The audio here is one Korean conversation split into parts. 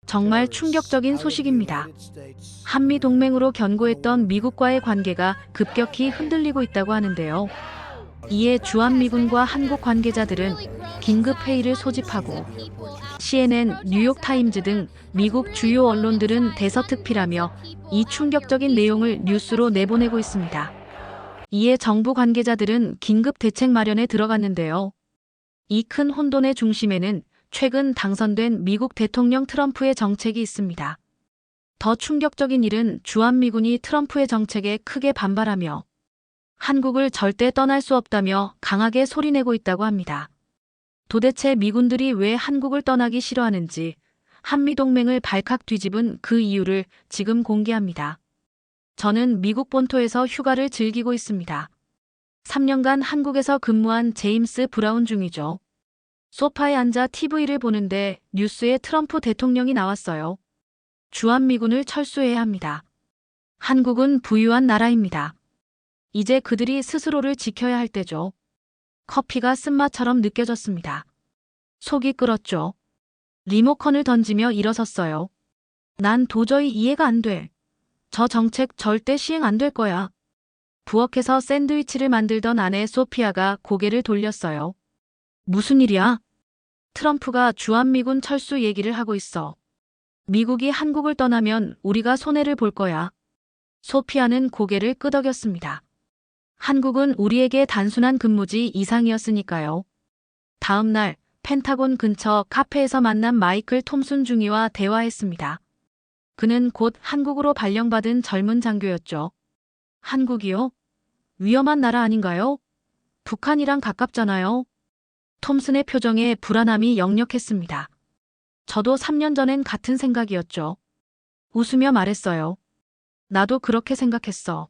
정말 충격적인 소식입니다. 한미 동맹으로 견고했던 미국과의 관계가 급격히 흔들리고 있다고 하는데요. 이에 주한미군과 한국 관계자들은 긴급 회의를 소집하고 CNN, 뉴욕타임즈 등 미국 주요 언론들은 대서특필하며 이 충격적인 내용을 뉴스로 내보내고 있습니다. 이에 정부 관계자들은 긴급 대책 마련에 들어갔는데요. 이 큰 혼돈의 중심에는 최근 당선된 미국 대통령 트럼프의 정책이 있습니다. 더 충격적인 일은 주한미군이 트럼프의 정책에 크게 반발하며 한국을 절대 떠날 수 없다며 강하게 소리내고 있다고 합니다. 도대체 미군들이 왜 한국을 떠나기 싫어하는지 한미동맹을 발칵 뒤집은 그 이유를 지금 공개합니다. 저는 미국 본토에서 휴가를 즐기고 있습니다. 3년간 한국에서 근무한 제임스 브라운 중이죠. 소파에 앉아 TV를 보는데 뉴스에 트럼프 대통령이 나왔어요. 주한미군을 철수해야 합니다. 한국은 부유한 나라입니다. 이제 그들이 스스로를 지켜야 할 때죠. 커피가 쓴맛처럼 느껴졌습니다. 속이 끓었죠. 리모컨을 던지며 일어섰어요. 난 도저히 이해가 안 돼. 저 정책 절대 시행 안 될 거야. 부엌에서 샌드위치를 만들던 아내 소피아가 고개를 돌렸어요. 무슨 일이야? 트럼프가 주한미군 철수 얘기를 하고 있어. 미국이 한국을 떠나면 우리가 손해를 볼 거야. 소피아는 고개를 끄덕였습니다. 한국은 우리에게 단순한 근무지 이상이었으니까요. 다음 날 펜타곤 근처 카페에서 만난 마이클 톰슨 중위와 대화했습니다. 그는 곧 한국으로 발령받은 젊은 장교였죠. 한국이요? 위험한 나라 아닌가요? 북한이랑 가깝잖아요. 톰슨의 표정에 불안함이 역력했습니다. 저도 3년 전엔 같은 생각이었죠. 웃으며 말했어요. 나도 그렇게 생각했어.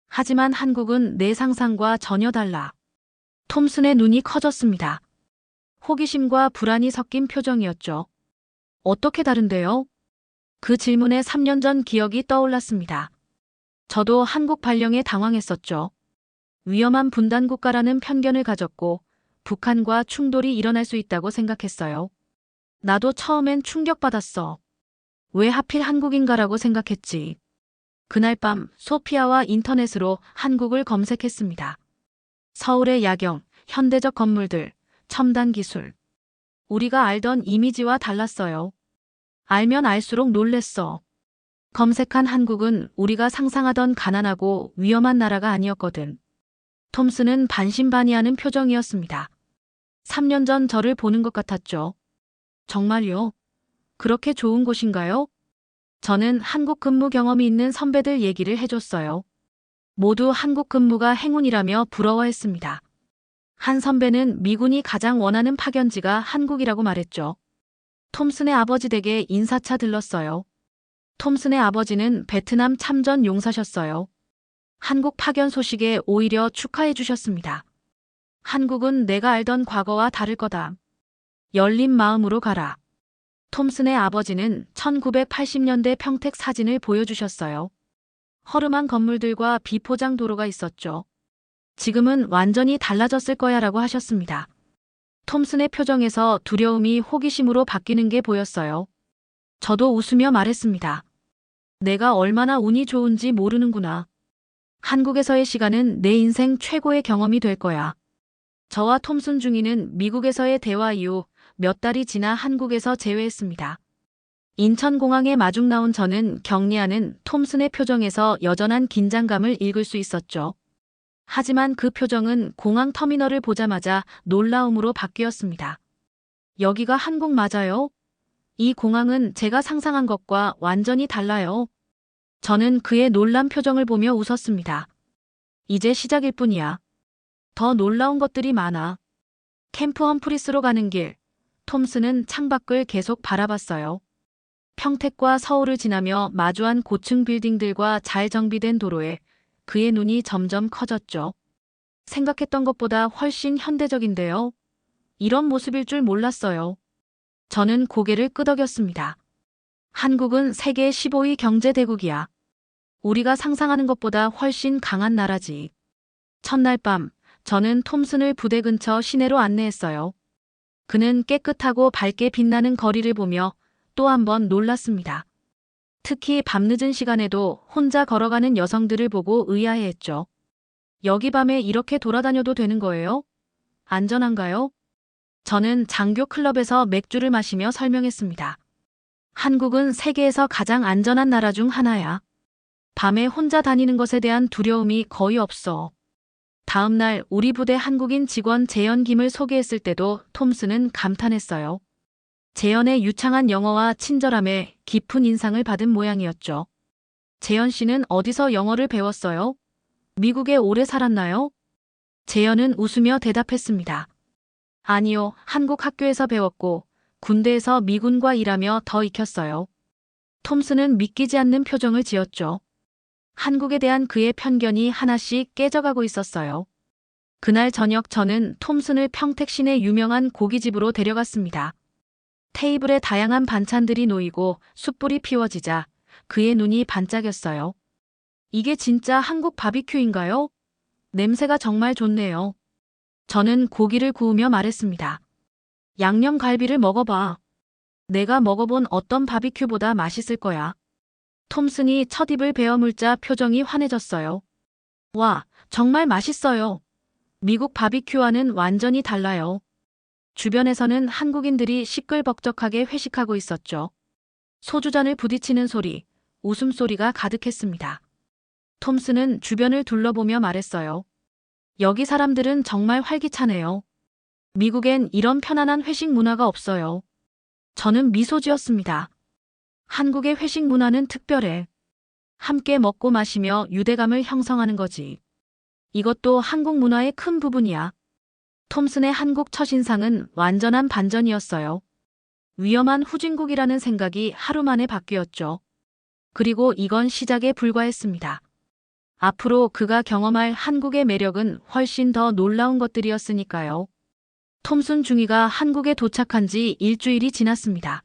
하지만 한국은 내 상상과 전혀 달라. 톰슨의 눈이 커졌습니다. 호기심과 불안이 섞인 표정이었죠. 어떻게 다른데요? 그 질문에 3년 전 기억이 떠올랐습니다. 저도 한국 발령에 당황했었죠. 위험한 분단국가라는 편견을 가졌고 북한과 충돌이 일어날 수 있다고 생각했어요. 나도 처음엔 충격받았어. 왜 하필 한국인가라고 생각했지. 그날 밤 소피아와 인터넷으로 한국을 검색했습니다. 서울의 야경, 현대적 건물들, 첨단 기술. 우리가 알던 이미지와 달랐어요. 알면 알수록 놀랬어. 검색한 한국은 우리가 상상하던 가난하고 위험한 나라가 아니었거든. 톰슨은 반신반의하는 표정이었습니다. 3년 전 저를 보는 것 같았죠. 정말요? 그렇게 좋은 곳인가요? 저는 한국 근무 경험이 있는 선배들 얘기를 해줬어요. 모두 한국 근무가 행운이라며 부러워했습니다. 한 선배는 미군이 가장 원하는 파견지가 한국이라고 말했죠. 톰슨의 아버지 댁에 인사차 들렀어요. 톰슨의 아버지는 베트남 참전 용사셨어요. 한국 파견 소식에 오히려 축하해 주셨습니다. 한국은 내가 알던 과거와 다를 거다. 열린 마음으로 가라. 톰슨의 아버지는 1980년대 평택 사진을 보여주셨어요. 허름한 건물들과 비포장 도로가 있었죠. 지금은 완전히 달라졌을 거야 라고 하셨습니다. 톰슨의 표정에서 두려움이 호기심으로 바뀌는 게 보였어요. 저도 웃으며 말했습니다. 내가 얼마나 운이 좋은지 모르는구나. 한국에서의 시간은 내 인생 최고의 경험이 될 거야. 저와 톰슨 중위는 미국에서의 대화 이후 몇 달이 지나 한국에서 재회했습니다. 인천공항에 마중 나온 저는 격리하는 톰슨의 표정에서 여전한 긴장감을 읽을 수 있었죠. 하지만 그 표정은 공항 터미널을 보자마자 놀라움으로 바뀌었습니다. 여기가 한국 맞아요? 이 공항은 제가 상상한 것과 완전히 달라요. 저는 그의 놀란 표정을 보며 웃었습니다. 이제 시작일 뿐이야. 더 놀라운 것들이 많아. 캠프 험프리스로 가는 길. 톰슨은 창밖을 계속 바라봤어요. 평택과 서울을 지나며 마주한 고층 빌딩들과 잘 정비된 도로에 그의 눈이 점점 커졌죠. 생각했던 것보다 훨씬 현대적인데요. 이런 모습일 줄 몰랐어요. 저는 고개를 끄덕였습니다. 한국은 세계 15위 경제대국이야. 우리가 상상하는 것보다 훨씬 강한 나라지. 첫날 밤, 저는 톰슨을 부대 근처 시내로 안내했어요. 그는 깨끗하고 밝게 빛나는 거리를 보며 또 한 번 놀랐습니다. 특히 밤늦은 시간에도 혼자 걸어가는 여성들을 보고 의아해했죠. 여기 밤에 이렇게 돌아다녀도 되는 거예요? 안전한가요? 저는 장교 클럽에서 맥주를 마시며 설명했습니다. 한국은 세계에서 가장 안전한 나라 중 하나야. 밤에 혼자 다니는 것에 대한 두려움이 거의 없어. 다음 날 우리 부대 한국인 직원 재현 김을 소개했을 때도 톰슨은 감탄했어요. 재현의 유창한 영어와 친절함에 깊은 인상을 받은 모양이었죠. 재현 씨는 어디서 영어를 배웠어요? 미국에 오래 살았나요? 재현은 웃으며 대답했습니다. 아니요, 한국 학교에서 배웠고 군대에서 미군과 일하며 더 익혔어요. 톰슨은 믿기지 않는 표정을 지었죠. 한국에 대한 그의 편견이 하나씩 깨져가고 있었어요. 그날 저녁 저는 톰슨을 평택 시내 유명한 고깃집으로 데려갔습니다. 테이블에 다양한 반찬들이 놓이고 숯불이 피워지자 그의 눈이 반짝였어요. 이게 진짜 한국 바비큐인가요? 냄새가 정말 좋네요. 저는 고기를 구우며 말했습니다. 양념갈비를 먹어봐. 내가 먹어본 어떤 바비큐보다 맛있을 거야. 톰슨이 첫 입을 베어물자 표정이 환해졌어요. 와, 정말 맛있어요. 미국 바비큐와는 완전히 달라요. 주변에서는 한국인들이 시끌벅적하게 회식하고 있었죠. 소주잔을 부딪히는 소리, 웃음소리가 가득했습니다. 톰슨은 주변을 둘러보며 말했어요. 여기 사람들은 정말 활기차네요. 미국엔 이런 편안한 회식 문화가 없어요. 저는 미소 지었습니다. 한국의 회식 문화는 특별해. 함께 먹고 마시며 유대감을 형성하는 거지. 이것도 한국 문화의 큰 부분이야. 톰슨의 한국 첫인상은 완전한 반전이었어요. 위험한 후진국이라는 생각이 하루 만에 바뀌었죠. 그리고 이건 시작에 불과했습니다. 앞으로 그가 경험할 한국의 매력은 훨씬 더 놀라운 것들이었으니까요. 톰슨 중위가 한국에 도착한 지 일주일이 지났습니다.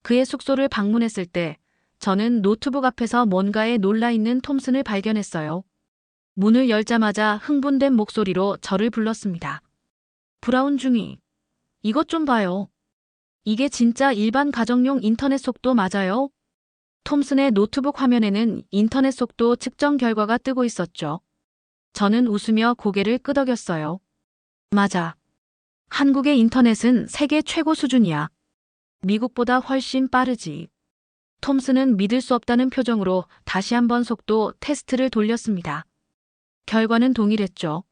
그의 숙소를 방문했을 때 저는 노트북 앞에서 뭔가에 놀라있는 톰슨을 발견했어요. 문을 열자마자 흥분된 목소리로 저를 불렀습니다. 브라운 중위, 이것 좀 봐요. 이게 진짜 일반 가정용 인터넷 속도 맞아요? 톰슨의 노트북 화면에는 인터넷 속도 측정 결과가 뜨고 있었죠. 저는 웃으며 고개를 끄덕였어요. 맞아. 한국의 인터넷은 세계 최고 수준이야. 미국보다 훨씬 빠르지. 톰슨은 믿을 수 없다는 표정으로 다시 한번 속도 테스트를 돌렸습니다. 결과는 동일했죠.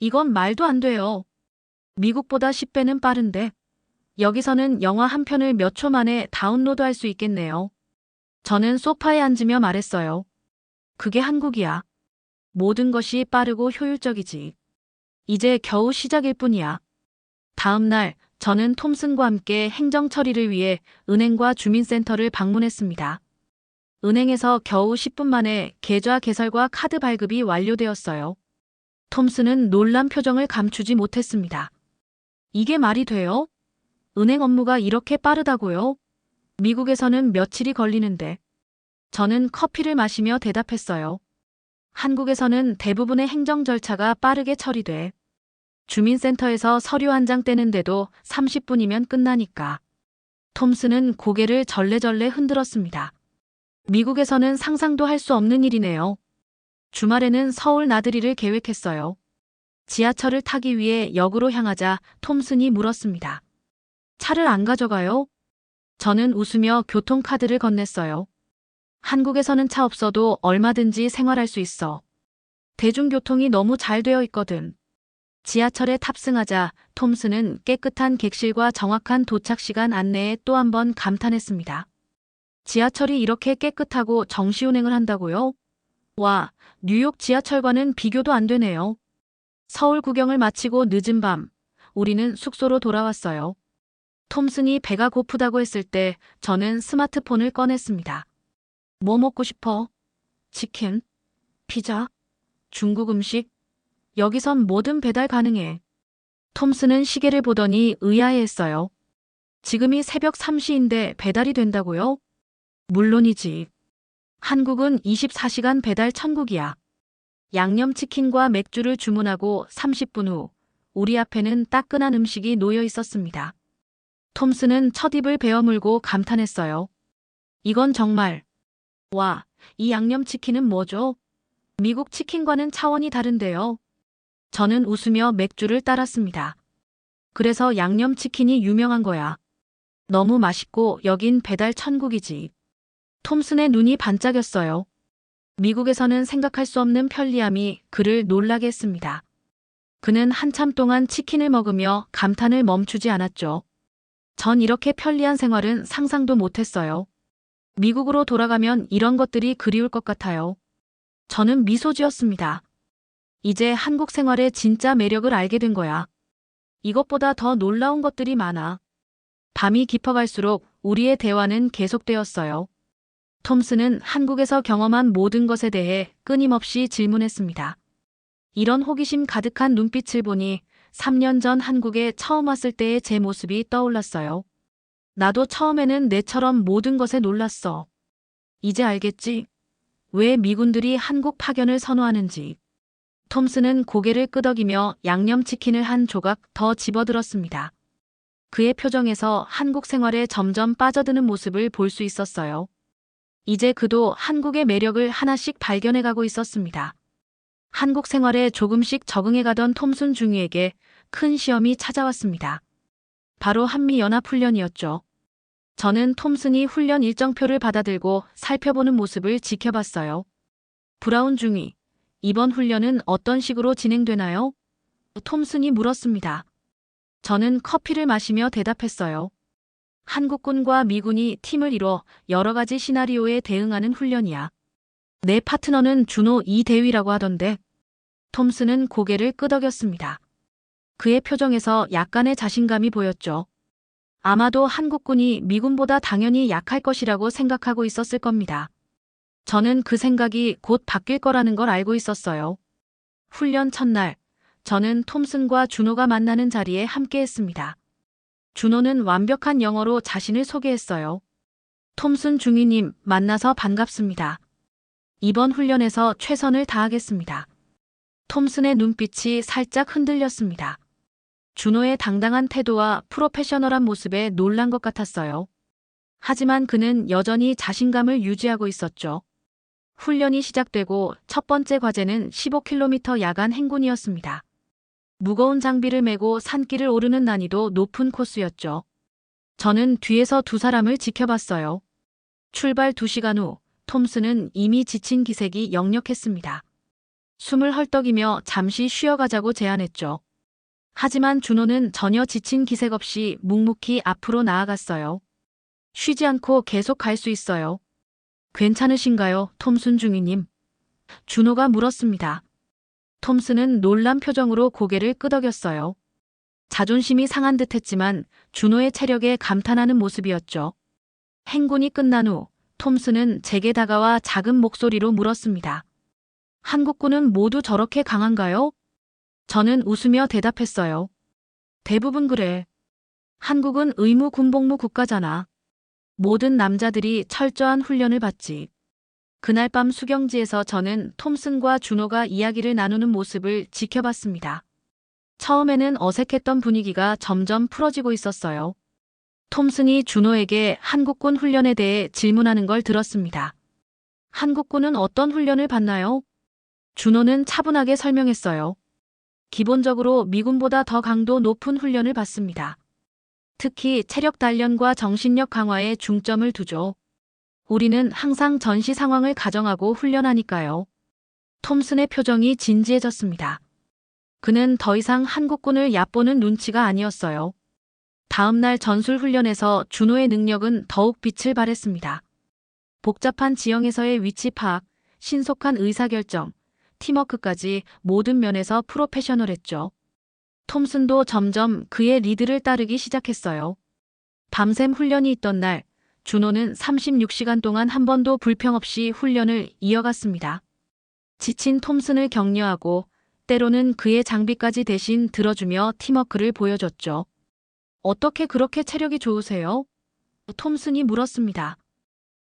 이건 말도 안 돼요. 미국보다 10배는 빠른데 여기서는 영화 한 편을 몇 초 만에 다운로드할 수 있겠네요. 저는 소파에 앉으며 말했어요. 그게 한국이야. 모든 것이 빠르고 효율적이지. 이제 겨우 시작일 뿐이야. 다음 날 저는 톰슨과 함께 행정 처리를 위해 은행과 주민센터를 방문했습니다. 은행에서 겨우 10분 만에 계좌 개설과 카드 발급이 완료되었어요. 톰슨은 놀란 표정을 감추지 못했습니다. 이게 말이 돼요? 은행 업무가 이렇게 빠르다고요? 미국에서는 며칠이 걸리는데. 저는 커피를 마시며 대답했어요. 한국에서는 대부분의 행정 절차가 빠르게 처리돼. 주민센터에서 서류 한 장 떼는데도 30분이면 끝나니까. 톰슨은 고개를 절레절레 흔들었습니다. 미국에서는 상상도 할 수 없는 일이네요. 주말에는 서울 나들이를 계획했어요. 지하철을 타기 위해 역으로 향하자 톰슨이 물었습니다. 차를 안 가져가요? 저는 웃으며 교통카드를 건넸어요. 한국에서는 차 없어도 얼마든지 생활할 수 있어. 대중교통이 너무 잘 되어 있거든. 지하철에 탑승하자 톰슨은 깨끗한 객실과 정확한 도착 시간 안내에 또 한 번 감탄했습니다. 지하철이 이렇게 깨끗하고 정시운행을 한다고요? 와, 뉴욕 지하철과는 비교도 안 되네요. 서울 구경을 마치고 늦은 밤, 우리는 숙소로 돌아왔어요. 톰슨이 배가 고프다고 했을 때 저는 스마트폰을 꺼냈습니다. 뭐 먹고 싶어? 치킨? 피자? 중국 음식? 여기선 뭐든 배달 가능해. 톰슨은 시계를 보더니 의아해했어요. 지금이 새벽 3시인데 배달이 된다고요? 물론이지. 한국은 24시간 배달 천국이야. 양념치킨과 맥주를 주문하고 30분 후 우리 앞에는 따끈한 음식이 놓여 있었습니다. 톰슨은 첫 입을 베어물고 감탄했어요. 이건 정말. 와, 이 양념치킨은 뭐죠? 미국 치킨과는 차원이 다른데요. 저는 웃으며 맥주를 따랐습니다. 그래서 양념치킨이 유명한 거야. 너무 맛있고 여긴 배달 천국이지. 톰슨의 눈이 반짝였어요. 미국에서는 생각할 수 없는 편리함이 그를 놀라게 했습니다. 그는 한참 동안 치킨을 먹으며 감탄을 멈추지 않았죠. 전 이렇게 편리한 생활은 상상도 못했어요. 미국으로 돌아가면 이런 것들이 그리울 것 같아요. 저는 미소 지었습니다. 이제 한국 생활의 진짜 매력을 알게 된 거야. 이것보다 더 놀라운 것들이 많아. 밤이 깊어갈수록 우리의 대화는 계속되었어요. 톰슨은 한국에서 경험한 모든 것에 대해 끊임없이 질문했습니다. 이런 호기심 가득한 눈빛을 보니 3년 전 한국에 처음 왔을 때의 제 모습이 떠올랐어요. 나도 처음에는 내처럼 모든 것에 놀랐어. 이제 알겠지? 왜 미군들이 한국 파견을 선호하는지. 톰슨은 고개를 끄덕이며 양념치킨을 한 조각 더 집어들었습니다. 그의 표정에서 한국 생활에 점점 빠져드는 모습을 볼 수 있었어요. 이제 그도 한국의 매력을 하나씩 발견해가고 있었습니다. 한국 생활에 조금씩 적응해가던 톰슨 중위에게 큰 시험이 찾아왔습니다. 바로 한미연합훈련이었죠. 저는 톰슨이 훈련 일정표를 받아들고 살펴보는 모습을 지켜봤어요. 브라운 중위, 이번 훈련은 어떤 식으로 진행되나요? 톰슨이 물었습니다. 저는 커피를 마시며 대답했어요. 한국군과 미군이 팀을 이뤄 여러 가지 시나리오에 대응하는 훈련이야. 내 파트너는 준호 이대위라고 하던데. 톰슨은 고개를 끄덕였습니다. 그의 표정에서 약간의 자신감이 보였죠. 아마도 한국군이 미군보다 당연히 약할 것이라고 생각하고 있었을 겁니다. 저는 그 생각이 곧 바뀔 거라는 걸 알고 있었어요. 훈련 첫날, 저는 톰슨과 준호가 만나는 자리에 함께했습니다. 준호는 완벽한 영어로 자신을 소개했어요. 톰슨 중위님, 만나서 반갑습니다. 이번 훈련에서 최선을 다하겠습니다. 톰슨의 눈빛이 살짝 흔들렸습니다. 준호의 당당한 태도와 프로페셔널한 모습에 놀란 것 같았어요. 하지만 그는 여전히 자신감을 유지하고 있었죠. 훈련이 시작되고 첫 번째 과제는 15km 야간 행군이었습니다. 무거운 장비를 메고 산길을 오르는 난이도 높은 코스였죠. 저는 뒤에서 두 사람을 지켜봤어요. 출발 2시간 후 톰슨은 이미 지친 기색이 역력했습니다. 숨을 헐떡이며 잠시 쉬어가자고 제안했죠. 하지만 준호는 전혀 지친 기색 없이 묵묵히 앞으로 나아갔어요. 쉬지 않고 계속 갈 수 있어요. 괜찮으신가요, 톰슨 중위님? 준호가 물었습니다. 톰슨은 놀란 표정으로 고개를 끄덕였어요. 자존심이 상한 듯 했지만 준호의 체력에 감탄하는 모습이었죠. 행군이 끝난 후 톰슨은 제게 다가와 작은 목소리로 물었습니다. 한국군은 모두 저렇게 강한가요? 저는 웃으며 대답했어요. 대부분 그래. 한국은 의무 군복무 국가잖아. 모든 남자들이 철저한 훈련을 받지. 그날 밤 수경지에서 저는 톰슨과 준호가 이야기를 나누는 모습을 지켜봤습니다. 처음에는 어색했던 분위기가 점점 풀어지고 있었어요. 톰슨이 준호에게 한국군 훈련에 대해 질문하는 걸 들었습니다. 한국군은 어떤 훈련을 받나요? 준호는 차분하게 설명했어요. 기본적으로 미군보다 더 강도 높은 훈련을 받습니다. 특히 체력 단련과 정신력 강화에 중점을 두죠. 우리는 항상 전시 상황을 가정하고 훈련하니까요. 톰슨의 표정이 진지해졌습니다. 그는 더 이상 한국군을 얕보는 눈치가 아니었어요. 다음 날 전술훈련에서 준호의 능력은 더욱 빛을 발했습니다. 복잡한 지형에서의 위치 파악, 신속한 의사결정, 팀워크까지 모든 면에서 프로페셔널했죠. 톰슨도 점점 그의 리드를 따르기 시작했어요. 밤샘 훈련이 있던 날, 준호는 36시간 동안 한 번도 불평 없이 훈련을 이어갔습니다. 지친 톰슨을 격려하고 때로는 그의 장비까지 대신 들어주며 팀워크를 보여줬죠. 어떻게 그렇게 체력이 좋으세요? 톰슨이 물었습니다.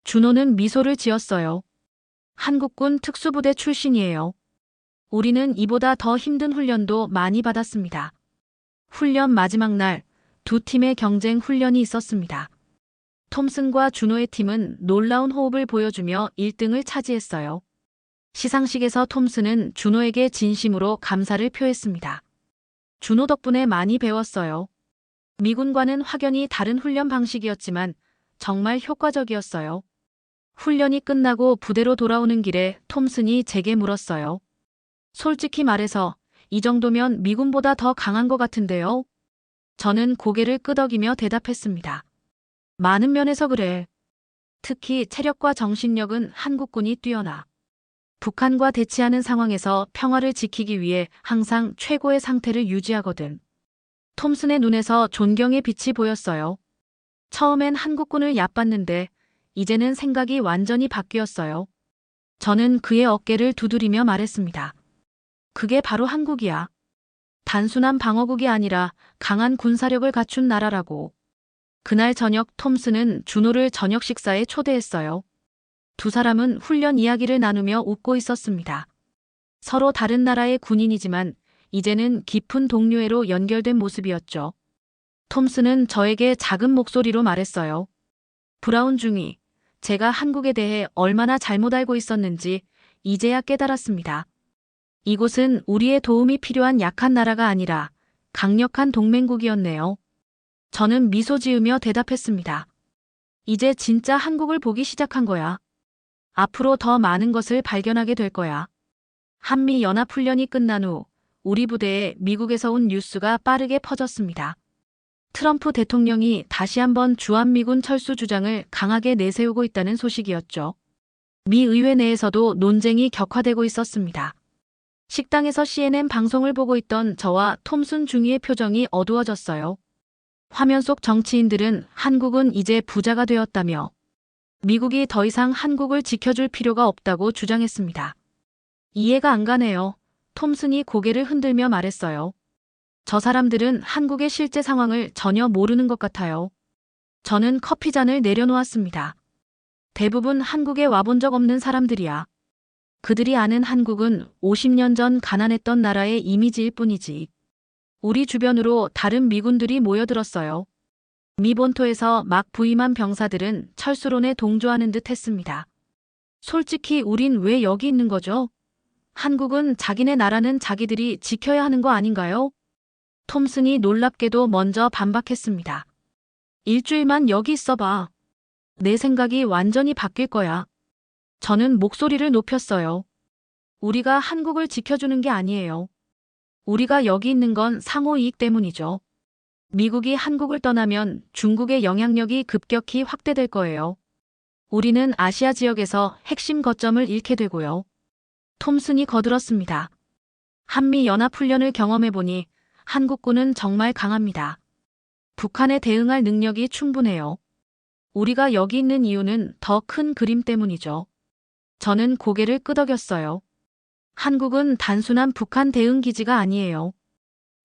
준호는 미소를 지었어요. 한국군 특수부대 출신이에요. 우리는 이보다 더 힘든 훈련도 많이 받았습니다. 훈련 마지막 날, 두 팀의 경쟁 훈련이 있었습니다. 톰슨과 준호의 팀은 놀라운 호흡을 보여주며 1등을 차지했어요. 시상식에서 톰슨은 준호에게 진심으로 감사를 표했습니다. 준호 덕분에 많이 배웠어요. 미군과는 확연히 다른 훈련 방식이었지만 정말 효과적이었어요. 훈련이 끝나고 부대로 돌아오는 길에 톰슨이 제게 물었어요. 솔직히 말해서 이 정도면 미군보다 더 강한 것 같은데요? 저는 고개를 끄덕이며 대답했습니다. 많은 면에서 그래. 특히 체력과 정신력은 한국군이 뛰어나. 북한과 대치하는 상황에서 평화를 지키기 위해 항상 최고의 상태를 유지하거든. 톰슨의 눈에서 존경의 빛이 보였어요. 처음엔 한국군을 얕봤는데 이제는 생각이 완전히 바뀌었어요. 저는 그의 어깨를 두드리며 말했습니다. 그게 바로 한국이야. 단순한 방어국이 아니라 강한 군사력을 갖춘 나라라고. 그날 저녁 톰슨은 준호를 저녁 식사에 초대했어요. 두 사람은 훈련 이야기를 나누며 웃고 있었습니다. 서로 다른 나라의 군인이지만 이제는 깊은 동료애로 연결된 모습이었죠. 톰슨은 저에게 작은 목소리로 말했어요. 브라운 중위, 제가 한국에 대해 얼마나 잘못 알고 있었는지 이제야 깨달았습니다. 이곳은 우리의 도움이 필요한 약한 나라가 아니라 강력한 동맹국이었네요. 저는 미소 지으며 대답했습니다. 이제 진짜 한국을 보기 시작한 거야. 앞으로 더 많은 것을 발견하게 될 거야. 한미 연합훈련이 끝난 후 우리 부대에 미국에서 온 뉴스가 빠르게 퍼졌습니다. 트럼프 대통령이 다시 한번 주한미군 철수 주장을 강하게 내세우고 있다는 소식이었죠. 미 의회 내에서도 논쟁이 격화되고 있었습니다. 식당에서 CNN 방송을 보고 있던 저와 톰슨 중위의 표정이 어두워졌어요. 화면 속 정치인들은 한국은 이제 부자가 되었다며 미국이 더 이상 한국을 지켜줄 필요가 없다고 주장했습니다. 이해가 안 가네요. 톰슨이 고개를 흔들며 말했어요. 저 사람들은 한국의 실제 상황을 전혀 모르는 것 같아요. 저는 커피잔을 내려놓았습니다. 대부분 한국에 와본 적 없는 사람들이야. 그들이 아는 한국은 50년 전 가난했던 나라의 이미지일 뿐이지. 우리 주변으로 다른 미군들이 모여들었어요. 미 본토에서 막 부임한 병사들은 철수론에 동조하는 듯 했습니다. 솔직히 우린 왜 여기 있는 거죠? 한국은 자기네 나라는 자기들이 지켜야 하는 거 아닌가요? 톰슨이 놀랍게도 먼저 반박했습니다. 일주일만 여기 있어봐. 내 생각이 완전히 바뀔 거야. 저는 목소리를 높였어요. 우리가 한국을 지켜주는 게 아니에요. 우리가 여기 있는 건 상호 이익 때문이죠. 미국이 한국을 떠나면 중국의 영향력이 급격히 확대될 거예요. 우리는 아시아 지역에서 핵심 거점을 잃게 되고요. 톰슨이 거들었습니다. 한미 연합훈련을 경험해보니 한국군은 정말 강합니다. 북한에 대응할 능력이 충분해요. 우리가 여기 있는 이유는 더 큰 그림 때문이죠. 저는 고개를 끄덕였어요. 한국은 단순한 북한 대응 기지가 아니에요.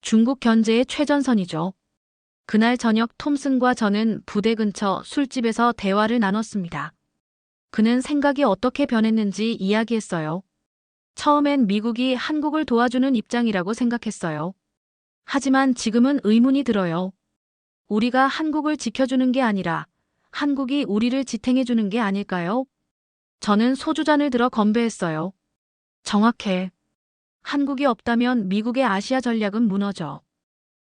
중국 견제의 최전선이죠. 그날 저녁 톰슨과 저는 부대 근처 술집에서 대화를 나눴습니다. 그는 생각이 어떻게 변했는지 이야기했어요. 처음엔 미국이 한국을 도와주는 입장이라고 생각했어요. 하지만 지금은 의문이 들어요. 우리가 한국을 지켜주는 게 아니라 한국이 우리를 지탱해주는 게 아닐까요? 저는 소주잔을 들어 건배했어요. 정확해. 한국이 없다면 미국의 아시아 전략은 무너져.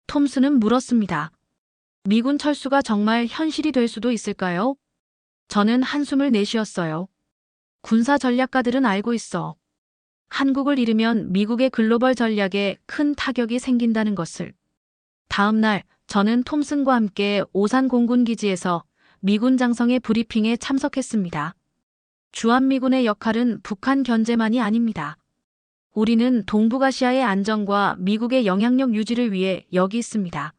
톰슨은 물었습니다. 미군 철수가 정말 현실이 될 수도 있을까요? 저는 한숨을 내쉬었어요. 군사 전략가들은 알고 있어. 한국을 잃으면 미국의 글로벌 전략에 큰 타격이 생긴다는 것을. 다음 날 저는 톰슨과 함께 오산 공군기지에서 미군 장성의 브리핑에 참석했습니다. 주한미군의 역할은 북한 견제만이 아닙니다. 우리는 동북아시아의 안정과 미국의 영향력 유지를 위해 여기 있습니다.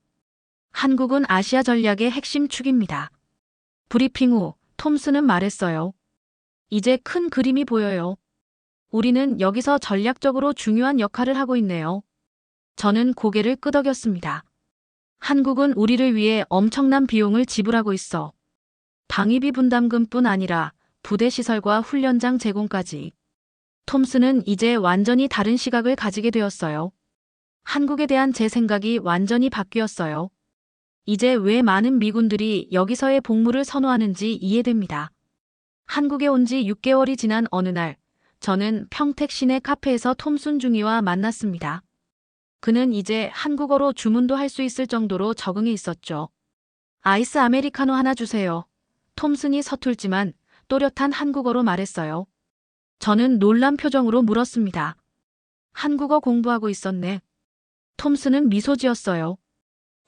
한국은 아시아 전략의 핵심 축입니다. 브리핑 후 톰슨은 말했어요. 이제 큰 그림이 보여요. 우리는 여기서 전략적으로 중요한 역할을 하고 있네요. 저는 고개를 끄덕였습니다. 한국은 우리를 위해 엄청난 비용을 지불하고 있어. 방위비 분담금뿐 아니라 부대 시설과 훈련장 제공까지. 톰슨은 이제 완전히 다른 시각을 가지게 되었어요. 한국에 대한 제 생각이 완전히 바뀌었어요. 이제 왜 많은 미군들이 여기서의 복무를 선호하는지 이해됩니다. 한국에 온 지 6개월이 지난 어느 날, 저는 평택 시내 카페에서 톰슨 중위와 만났습니다. 그는 이제 한국어로 주문도 할 수 있을 정도로 적응해 있었죠. 아이스 아메리카노 하나 주세요. 톰슨이 서툴지만 또렷한 한국어로 말했어요. 저는 놀란 표정으로 물었습니다. 한국어 공부하고 있었네. 톰슨은 미소 지었어요.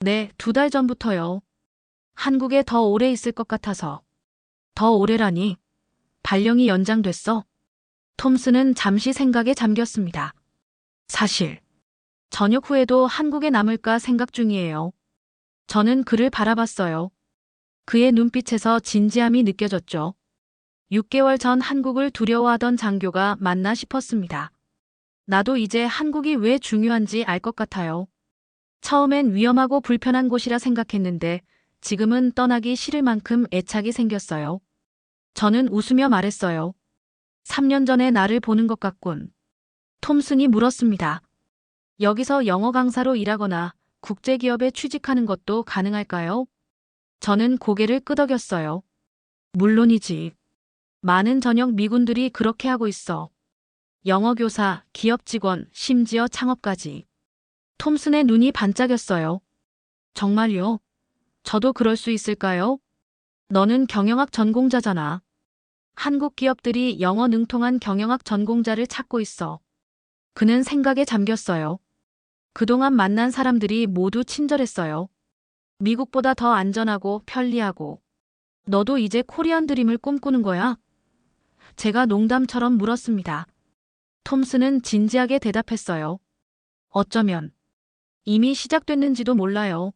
네, 2달 전부터요. 한국에 더 오래 있을 것 같아서. 더 오래라니. 발령이 연장됐어. 톰슨은 잠시 생각에 잠겼습니다. 사실, 저녁 후에도 한국에 남을까 생각 중이에요. 저는 그를 바라봤어요. 그의 눈빛에서 진지함이 느껴졌죠. 6개월 전 한국을 두려워하던 장교가 맞나 싶었습니다. 나도 이제 한국이 왜 중요한지 알 것 같아요. 처음엔 위험하고 불편한 곳이라 생각했는데 지금은 떠나기 싫을 만큼 애착이 생겼어요. 저는 웃으며 말했어요. 3년 전에 나를 보는 것 같군. 톰슨이 물었습니다. 여기서 영어 강사로 일하거나 국제기업에 취직하는 것도 가능할까요? 저는 고개를 끄덕였어요. 물론이지. 많은 전역 미군들이 그렇게 하고 있어. 영어 교사, 기업 직원, 심지어 창업까지. 톰슨의 눈이 반짝였어요. 정말요? 저도 그럴 수 있을까요? 너는 경영학 전공자잖아. 한국 기업들이 영어 능통한 경영학 전공자를 찾고 있어. 그는 생각에 잠겼어요. 그동안 만난 사람들이 모두 친절했어요. 미국보다 더 안전하고 편리하고. 너도 이제 코리안 드림을 꿈꾸는 거야? 제가 농담처럼 물었습니다. 톰슨은 진지하게 대답했어요. 어쩌면 이미 시작됐는지도 몰라요.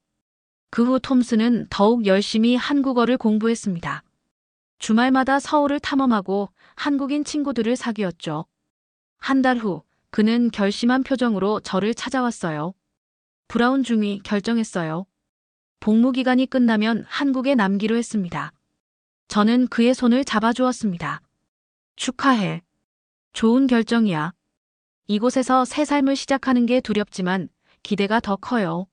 그 후 톰슨은 더욱 열심히 한국어를 공부했습니다. 주말마다 서울을 탐험하고 한국인 친구들을 사귀었죠. 한 달 후 그는 결심한 표정으로 저를 찾아왔어요. 브라운 중위 결정했어요. 복무 기간이 끝나면 한국에 남기로 했습니다. 저는 그의 손을 잡아주었습니다. 축하해. 좋은 결정이야. 이곳에서 새 삶을 시작하는 게 두렵지만 기대가 더 커요.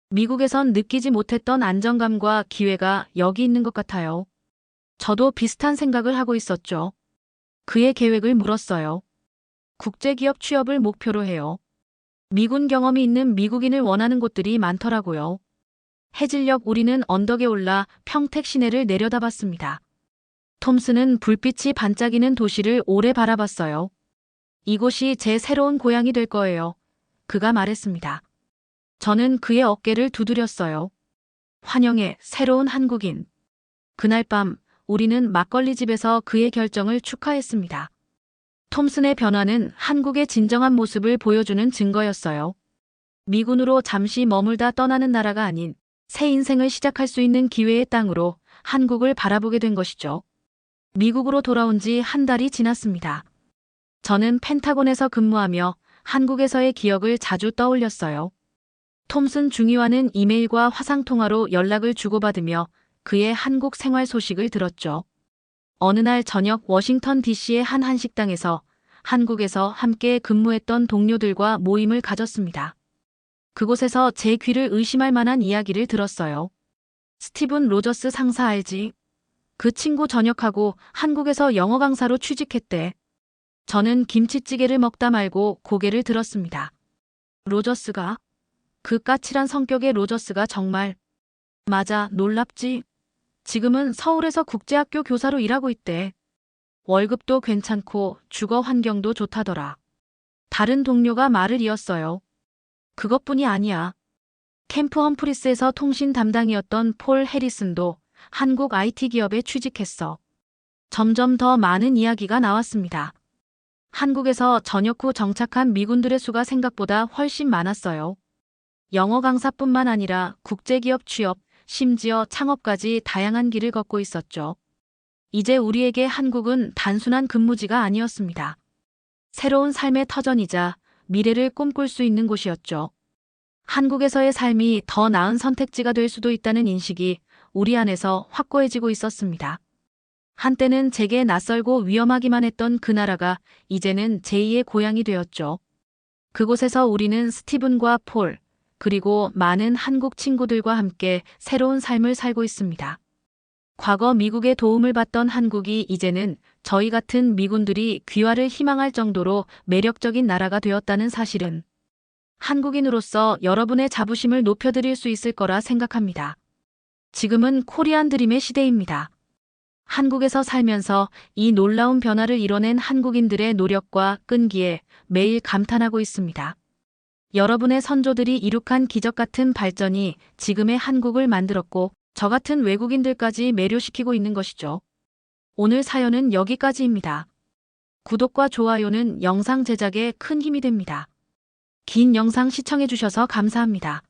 미국에선 느끼지 못했던 안정감과 기회가 여기 있는 것 같아요. 저도 비슷한 생각을 하고 있었죠. 그의 계획을 물었어요. 국제기업 취업을 목표로 해요. 미군 경험이 있는 미국인을 원하는 곳들이 많더라고요. 해질녘 우리는 언덕에 올라 평택 시내를 내려다봤습니다. 톰슨은 불빛이 반짝이는 도시를 오래 바라봤어요. 이곳이 제 새로운 고향이 될 거예요. 그가 말했습니다. 저는 그의 어깨를 두드렸어요. 환영해, 새로운 한국인. 그날 밤 우리는 막걸리 집에서 그의 결정을 축하했습니다. 톰슨의 변화는 한국의 진정한 모습을 보여주는 증거였어요. 미군으로 잠시 머물다 떠나는 나라가 아닌 새 인생을 시작할 수 있는 기회의 땅으로 한국을 바라보게 된 것이죠. 미국으로 돌아온 지 한 달이 지났습니다. 저는 펜타곤에서 근무하며 한국에서의 기억을 자주 떠올렸어요. 톰슨 중위와는 이메일과 화상통화로 연락을 주고받으며 그의 한국 생활 소식을 들었죠. 어느 날 저녁 워싱턴 DC의 한 한식당에서 한국에서 함께 근무했던 동료들과 모임을 가졌습니다. 그곳에서 제 귀를 의심할 만한 이야기를 들었어요. 스티븐 로저스 상사 알지? 그 친구 전역하고 한국에서 영어 강사로 취직했대. 저는 김치찌개를 먹다 말고 고개를 들었습니다. 로저스가? 그 까칠한 성격의 로저스가 정말. 맞아, 놀랍지? 지금은 서울에서 국제학교 교사로 일하고 있대. 월급도 괜찮고 주거 환경도 좋다더라. 다른 동료가 말을 이었어요. 그것뿐이 아니야. 캠프 험프리스에서 통신 담당이었던 폴 해리슨도 한국 IT 기업에 취직했어. 점점 더 많은 이야기가 나왔습니다. 한국에서 전역 후 정착한 미군들의 수가 생각보다 훨씬 많았어요. 영어 강사뿐만 아니라 국제기업 취업, 심지어 창업까지 다양한 길을 걷고 있었죠. 이제 우리에게 한국은 단순한 근무지가 아니었습니다. 새로운 삶의 터전이자 미래를 꿈꿀 수 있는 곳이었죠. 한국에서의 삶이 더 나은 선택지가 될 수도 있다는 인식이 우리 안에서 확고해지고 있었습니다. 한때는 제게 낯설고 위험하기만 했던 그 나라가 이제는 제2의 고향이 되었죠. 그곳에서 우리는 스티븐과 폴, 그리고 많은 한국 친구들과 함께 새로운 삶을 살고 있습니다. 과거 미국의 도움을 받던 한국이 이제는 저희 같은 미군들이 귀화를 희망할 정도로 매력적인 나라가 되었다는 사실은 한국인으로서 여러분의 자부심을 높여드릴 수 있을 거라 생각합니다. 지금은 코리안 드림의 시대입니다. 한국에서 살면서 이 놀라운 변화를 이뤄낸 한국인들의 노력과 끈기에 매일 감탄하고 있습니다. 여러분의 선조들이 이룩한 기적 같은 발전이 지금의 한국을 만들었고 저 같은 외국인들까지 매료시키고 있는 것이죠. 오늘 사연은 여기까지입니다. 구독과 좋아요는 영상 제작에 큰 힘이 됩니다. 긴 영상 시청해주셔서 감사합니다.